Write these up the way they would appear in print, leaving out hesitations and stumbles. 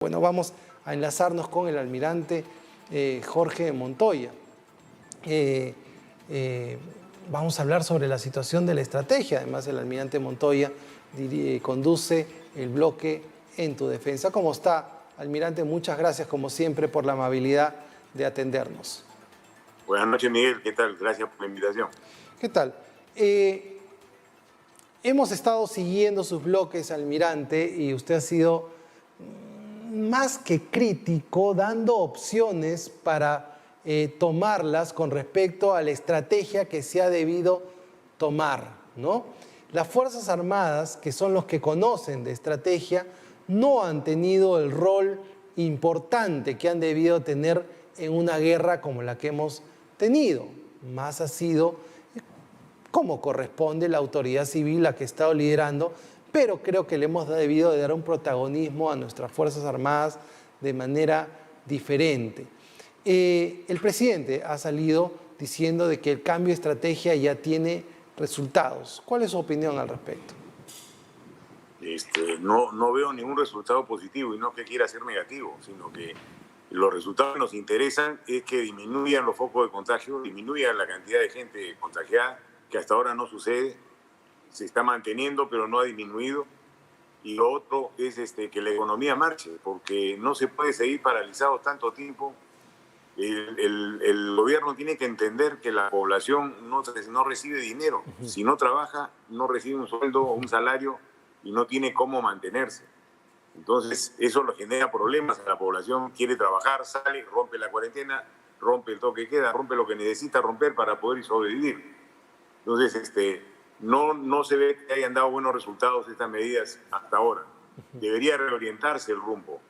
Bueno, vamos a enlazarnos con el almirante Jorge Montoya. Vamos a hablar sobre la situación de la estrategia. Además, el almirante Montoya conduce el bloque En tu Defensa. ¿Cómo está, almirante? Muchas gracias, como siempre, por la amabilidad de atendernos. Buenas noches, Miguel. ¿Qué tal? Gracias por la invitación. ¿Qué tal? Hemos estado siguiendo sus bloques, almirante, y usted ha sido más que crítico, dando opciones para tomarlas con respecto a la estrategia que se ha debido tomar, ¿no? Las Fuerzas Armadas, que son los que conocen de estrategia, no han tenido el rol importante que han debido tener en una guerra como la que hemos tenido. Más ha sido como corresponde la autoridad civil la que ha estado liderando, pero creo que le hemos debido de dar un protagonismo a nuestras Fuerzas Armadas de manera diferente. El presidente ha salido diciendo de que el cambio de estrategia ya tiene resultados. ¿Cuál es su opinión al respecto? No veo ningún resultado positivo, y no que quiera ser negativo, sino que los resultados que nos interesan es que disminuyan los focos de contagio, disminuyan la cantidad de gente contagiada, que hasta ahora no sucede. Se está manteniendo, pero no ha disminuido. Y lo otro es que la economía marche, porque no se puede seguir paralizado tanto tiempo. El gobierno tiene que entender que la población no recibe dinero. Si no trabaja, no recibe un sueldo o un salario y no tiene cómo mantenerse. Entonces, eso le genera problemas a la población. Quiere trabajar, sale, rompe la cuarentena, rompe el toque de queda, rompe lo que necesita romper para poder sobrevivir. Entonces, no se ve que hayan dado buenos resultados estas medidas hasta ahora. Debería reorientarse el rumbo.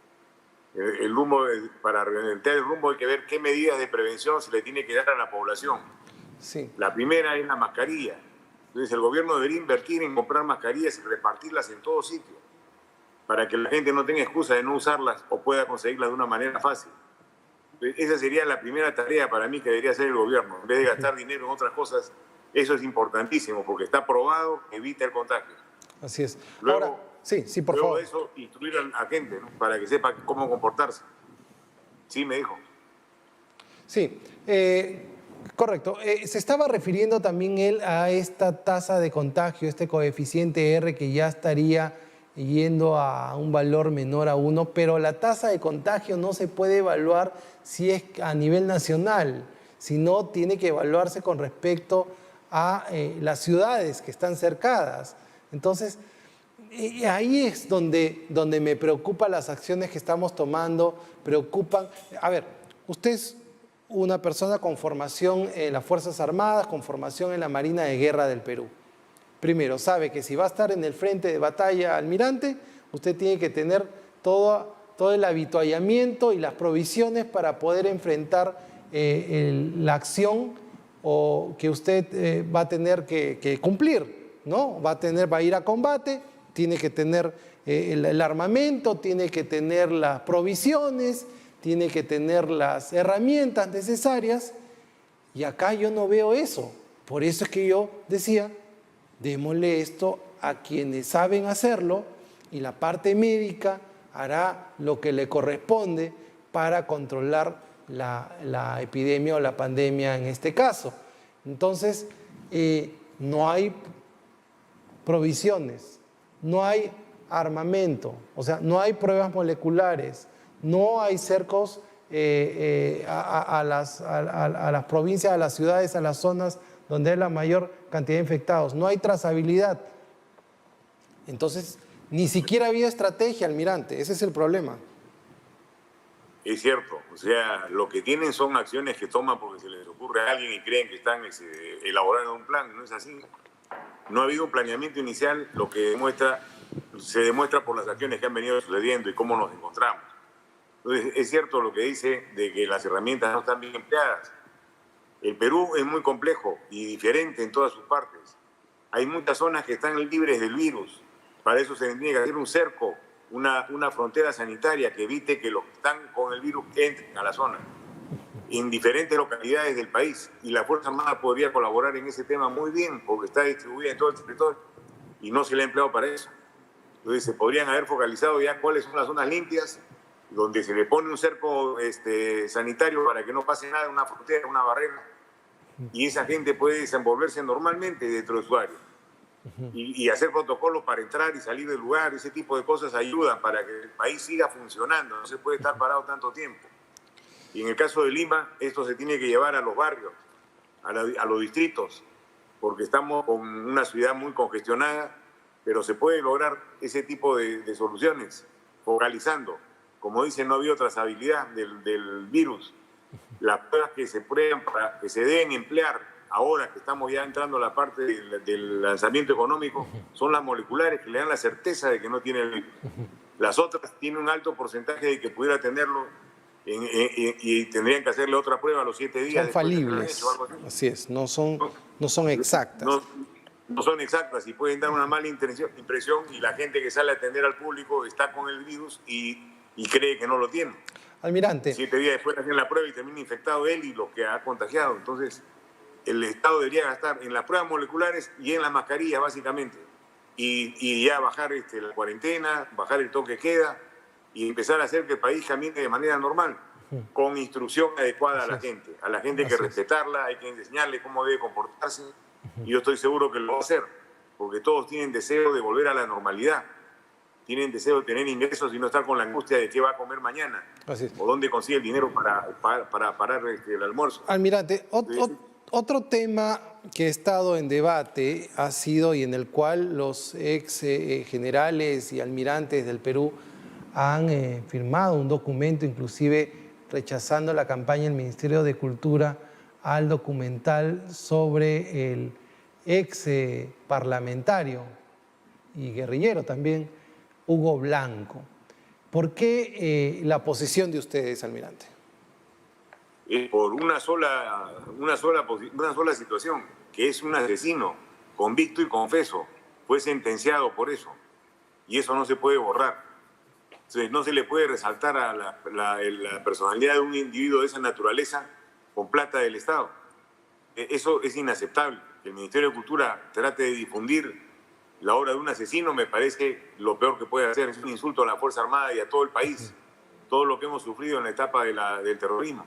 Para reorientar el rumbo hay que ver qué medidas de prevención se le tiene que dar a la población. Sí. La primera es la mascarilla. Entonces el gobierno debería invertir en comprar mascarillas y repartirlas en todo sitio, para que la gente no tenga excusa de no usarlas o pueda conseguirlas de una manera fácil. Entonces, esa sería la primera tarea para mí que debería hacer el gobierno. En vez de gastar dinero en otras cosas, eso es importantísimo, porque está probado que evita el contagio. Así es. Luego, ahora, sí, por luego favor. de eso, instruir a la gente, ¿no? Para que sepa cómo comportarse. Sí, me dijo. Sí, correcto. Se estaba refiriendo también él a esta tasa de contagio, este coeficiente R que ya estaría yendo a un valor menor a 1, pero la tasa de contagio no se puede evaluar si es a nivel nacional, sino tiene que evaluarse con respecto a las ciudades que están cercadas. Entonces, ahí es donde me preocupan las acciones que estamos tomando, preocupan. A ver, usted es una persona con formación en las Fuerzas Armadas, con formación en la Marina de Guerra del Perú. Primero, sabe que si va a estar en el frente de batalla, almirante, usted tiene que tener todo el avituallamiento y las provisiones para poder enfrentar la acción que usted va a tener que cumplir, ¿no? Va a ir a combate, tiene que tener el armamento, tiene que tener las provisiones, tiene que tener las herramientas necesarias, y acá yo no veo eso. Por eso es que yo decía, démosle esto a quienes saben hacerlo, y la parte médica hará lo que le corresponde para controlar la epidemia o la pandemia en este caso. Entonces, no hay provisiones, no hay armamento, o sea, no hay pruebas moleculares, no hay cercos a las provincias, a las ciudades, a las zonas donde hay la mayor cantidad de infectados, no hay trazabilidad. Entonces, ni siquiera había estrategia, almirante, ese es el problema. Es cierto, o sea, lo que tienen son acciones que toman porque se les ocurre a alguien y creen que están elaborando un plan. No es así. No ha habido un planeamiento inicial, lo que se demuestra por las acciones que han venido sucediendo y cómo nos encontramos. Entonces, es cierto lo que dice de que las herramientas no están bien empleadas. El Perú es muy complejo y diferente en todas sus partes. Hay muchas zonas que están libres del virus. Para eso se tiene que hacer un cerco, una frontera sanitaria que evite que los que están con el virus entren a la zona, en diferentes localidades del país. Y la Fuerza Armada podría colaborar en ese tema muy bien, porque está distribuida en todo el territorio y no se le ha empleado para eso. Entonces se podrían haber focalizado ya cuáles son las zonas limpias donde se le pone un cerco sanitario para que no pase nada, una frontera, una barrera, y esa gente puede desenvolverse normalmente dentro de su área. Y hacer protocolos para entrar y salir del lugar, ese tipo de cosas ayudan para que el país siga funcionando, no se puede estar parado tanto tiempo. Y en el caso de Lima, esto se tiene que llevar a los barrios, a los distritos, porque estamos con una ciudad muy congestionada, pero se puede lograr ese tipo de soluciones, focalizando. Como dicen, no había trazabilidad del virus. Las pruebas que se prueban, que se deben emplear ahora que estamos ya entrando a la parte del lanzamiento económico, son las moleculares que le dan la certeza de que no tiene el virus. Las otras tienen un alto porcentaje de que pudiera tenerlo y tendrían que hacerle otra prueba a los 7 días. Son falibles, algo así. así es, no son exactas. No son exactas y pueden dar una mala impresión y la gente que sale a atender al público está con el virus y cree que no lo tiene. Almirante. 7 días después hacen la prueba y termina infectado él y lo que ha contagiado. Entonces, el Estado debería gastar en las pruebas moleculares y en las mascarillas, básicamente. Y ya bajar la cuarentena, bajar el toque de queda y empezar a hacer que el país camine de manera normal, con instrucción adecuada a la gente. A la gente hay que respetarla, hay que enseñarle cómo debe comportarse. Y yo estoy seguro que lo va a hacer, porque todos tienen deseo de volver a la normalidad. Tienen deseo de tener ingresos y no estar con la angustia de qué va a comer mañana o dónde consigue el dinero para parar el almuerzo. Almirante, otro tema que ha estado en debate ha sido y en el cual los ex generales y almirantes del Perú han firmado un documento, inclusive rechazando la campaña del Ministerio de Cultura al documental sobre el ex parlamentario y guerrillero también, Hugo Blanco. ¿Por qué la posición de ustedes, almirante? Por una sola situación, que es un asesino convicto y confeso, fue sentenciado por eso, y eso no se puede borrar. Entonces, no se le puede resaltar a la personalidad de un individuo de esa naturaleza con plata del Estado. Eso es inaceptable. Que el Ministerio de Cultura trate de difundir la obra de un asesino me parece lo peor que puede hacer. Es un insulto a la Fuerza Armada y a todo el país, todo lo que hemos sufrido en la etapa del terrorismo.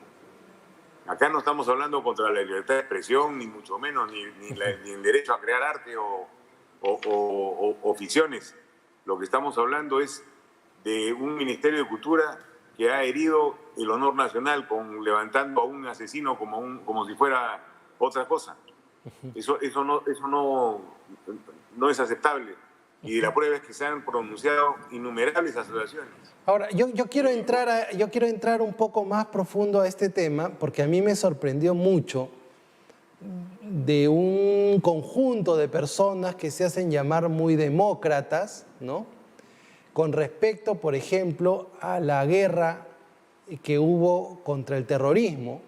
Acá no estamos hablando contra la libertad de expresión, ni mucho menos, ni el derecho a crear arte o ficciones. Lo que estamos hablando es de un Ministerio de Cultura que ha herido el honor nacional levantando a un asesino como si fuera otra cosa. Eso no es aceptable. Y la prueba es que se han pronunciado innumerables asociaciones. Ahora, yo quiero entrar un poco más profundo a este tema, porque a mí me sorprendió mucho de un conjunto de personas que se hacen llamar muy demócratas, ¿no? Con respecto, por ejemplo, a la guerra que hubo contra el terrorismo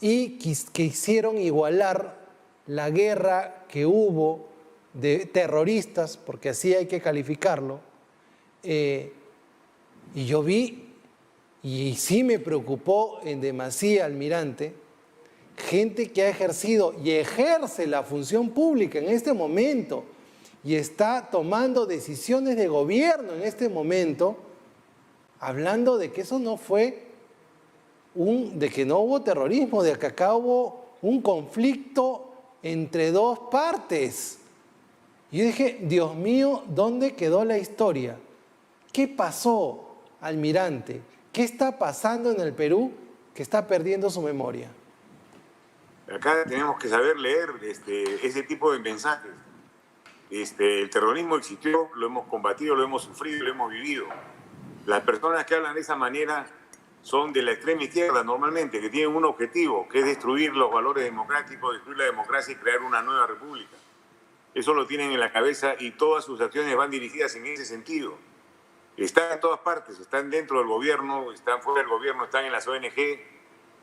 y quisieron igualar la guerra que hubo de terroristas, porque así hay que calificarlo, y yo vi, y sí me preocupó en demasía, almirante, gente que ha ejercido y ejerce la función pública en este momento y está tomando decisiones de gobierno en este momento, hablando de que eso no fue de que no hubo terrorismo, de que acá hubo un conflicto entre dos partes. Y yo dije, Dios mío, ¿dónde quedó la historia? ¿Qué pasó, almirante? ¿Qué está pasando en el Perú que está perdiendo su memoria? Acá tenemos que saber leer ese tipo de mensajes. El terrorismo existió, lo hemos combatido, lo hemos sufrido, lo hemos vivido. Las personas que hablan de esa manera son de la extrema izquierda normalmente, que tienen un objetivo, que es destruir los valores democráticos, destruir la democracia y crear una nueva república. Eso lo tienen en la cabeza y todas sus acciones van dirigidas en ese sentido. Están en todas partes, están dentro del gobierno, están fuera del gobierno, están en las ONG.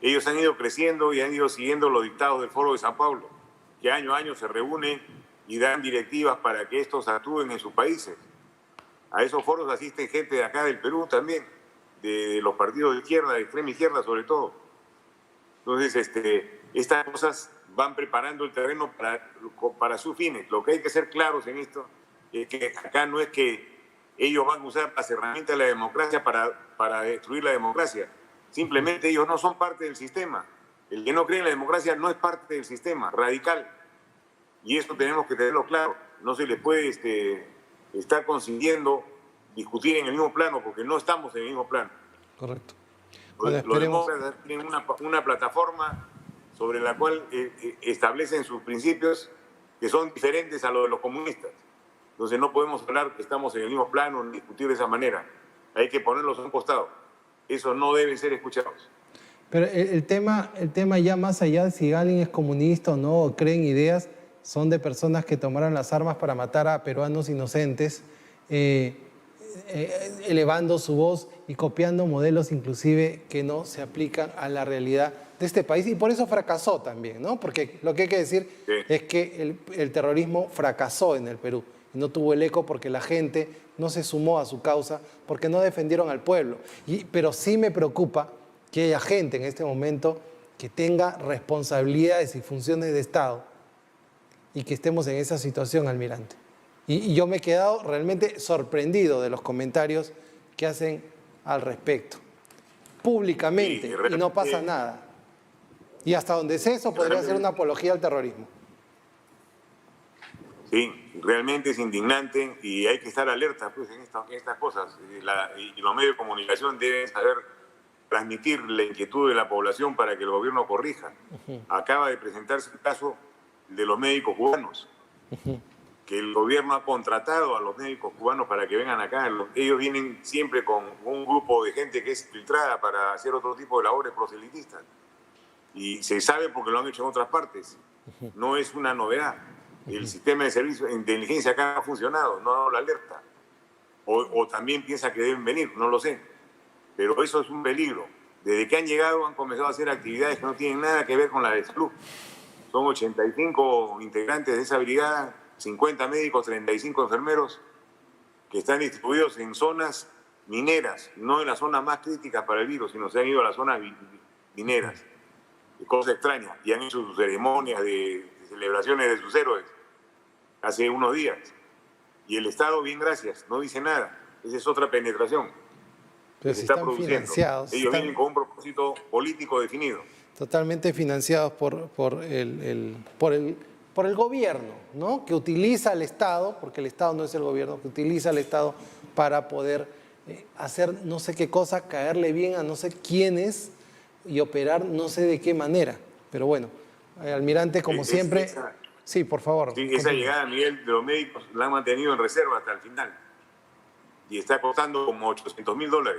Ellos han ido creciendo y han ido siguiendo los dictados del Foro de San Pablo, que año a año se reúnen y dan directivas para que estos actúen en sus países. A esos foros asisten gente de acá del Perú también, de los partidos de izquierda, de extrema izquierda sobre todo. Entonces, estas cosas van preparando el terreno para sus fines. Lo que hay que ser claros en esto es que acá no es que ellos van a usar las herramientas de la democracia para destruir la democracia. Simplemente ellos no son parte del sistema. El que no cree en la democracia no es parte del sistema, radical. Y eso tenemos que tenerlo claro. No se les puede estar consiguiendo discutir en el mismo plano, porque no estamos en el mismo plano. Correcto. Bueno, los demócratas tienen una plataforma sobre la cual establecen sus principios que son diferentes a los de los comunistas. Entonces no podemos hablar que estamos en el mismo plano ni discutir de esa manera. Hay que ponerlos a un costado. Esos no deben ser escuchados. Pero el tema ya más allá de si alguien es comunista o no, o creen ideas, son de personas que tomaron las armas para matar a peruanos inocentes, elevando su voz y copiando modelos inclusive que no se aplican a la realidad de este país, y por eso fracasó también, ¿no? Porque lo que hay que decir es que el terrorismo fracasó en el Perú, y no tuvo el eco porque la gente no se sumó a su causa, porque no defendieron al pueblo. Pero sí me preocupa que haya gente en este momento que tenga responsabilidades y funciones de Estado y que estemos en esa situación, almirante. Y yo me he quedado realmente sorprendido de los comentarios que hacen al respecto, públicamente, y no pasa nada. Y hasta donde sé, eso podría ser una apología al terrorismo. Sí, realmente es indignante y hay que estar alerta pues, en estas cosas. Y los medios de comunicación deben saber transmitir la inquietud de la población para que el gobierno corrija. Acaba de presentarse el caso de los médicos cubanos, que el gobierno ha contratado a los médicos cubanos para que vengan acá. Ellos vienen siempre con un grupo de gente que es filtrada para hacer otro tipo de labores proselitistas. Y se sabe porque lo han hecho en otras partes. No es una novedad. El sistema de servicio de inteligencia acá ha funcionado, no ha dado la alerta. O también piensa que deben venir, no lo sé. Pero eso es un peligro. Desde que han llegado han comenzado a hacer actividades que no tienen nada que ver con la de salud. Son 85 integrantes de esa brigada, 50 médicos, 35 enfermeros, que están distribuidos en zonas mineras, no en las zonas más críticas para el virus, sino se han ido a las zonas mineras. Cosa extraña. Y han hecho sus ceremonias de celebraciones de sus héroes hace unos días. Y el Estado, bien gracias, no dice nada. Esa es otra penetración. Pero se si está están produciendo. financiados. Ellos vienen con un propósito político definido. Totalmente financiados por el gobierno, ¿no? Que utiliza al Estado, porque el Estado no es el gobierno, que utiliza al Estado para poder hacer no sé qué cosa, caerle bien a no sé quiénes y operar no sé de qué manera. Pero bueno, almirante, como siempre... Sí, por favor. Sí, esa llegada, Miguel, de los médicos la han mantenido en reserva hasta el final. Y está costando como $800.000.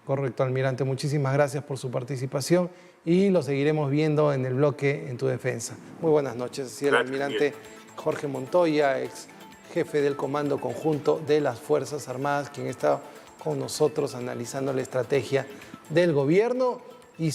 Correcto, almirante. Muchísimas gracias por su participación y lo seguiremos viendo en el bloque En tu Defensa. Muy buenas noches. Así el almirante Jorge Montoya, ex jefe del Comando Conjunto de las Fuerzas Armadas, quien está con nosotros analizando la estrategia del gobierno y